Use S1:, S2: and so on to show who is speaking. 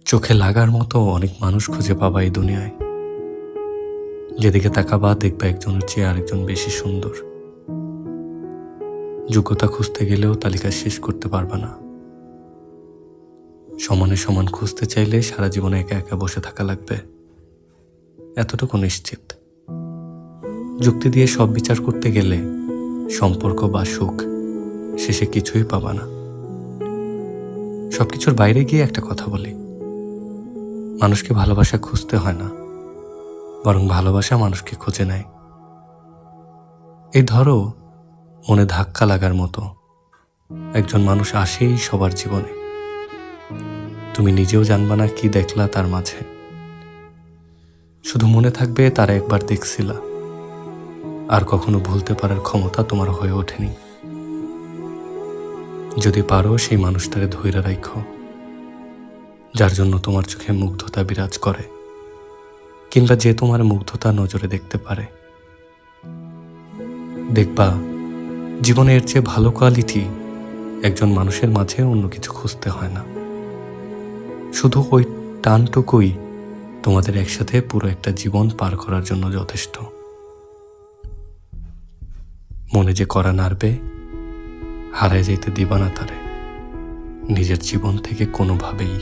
S1: চোখে লাগার মতো অনেক মানুষ খুঁজে পাবা এই দুনিয়ায়। যেদিকে তাকাবা দেখবা একজনের চেয়ে আরেকজন বেশি সুন্দর। যোগ্যতা খুঁজতে গেলেও তালিকা শেষ করতে পারবা না। সমানে সমান খুঁজতে চাইলে সারা জীবনে একা একা বসে থাকা লাগবে, এতটুকু নিশ্চিত। যুক্তি দিয়ে সব বিচার করতে গেলে সম্পর্ক বা সুখ শেষে কিছুই পাবা না। সবকিছুর বাইরে গিয়ে একটা কথা বলি, মানুষকে ভালোবাসা খুঁজতে হয় না, বরং ভালোবাসা মানুষকে খুঁজে নেয়। এই ধরো, মনে ধাক্কা লাগার মতো একজন মানুষ আসেই সবার জীবনে। তুমি নিজেও জানবা না কি দেখলা তার মাঝে, শুধু মনে থাকবে তারা একবার দেখছিলা, আর কখনো ভুলতে পারার ক্ষমতা তোমার হয়ে ওঠেনি। যদি পারো সেই মানুষটারে ধইরা রাখো, যার জন্য তোমার চোখে মুগ্ধতা বিরাজ করে, কিংবা যে তোমার মুগ্ধতা নজরে দেখতে পারে। দেখবা জীবনের চেয়ে ভালো কোয়ালিটি একজন মানুষের মাঝে অন্য কিছু খুঁজতে হয় না। শুধু ওই টানটুকুই তোমাদের একসাথে পুরো একটা জীবন পার করার জন্য যথেষ্ট। মনে যে করা নাড়বে, হারায় যেতে দিবা না তারে নিজের জীবন থেকে কোনোভাবেই।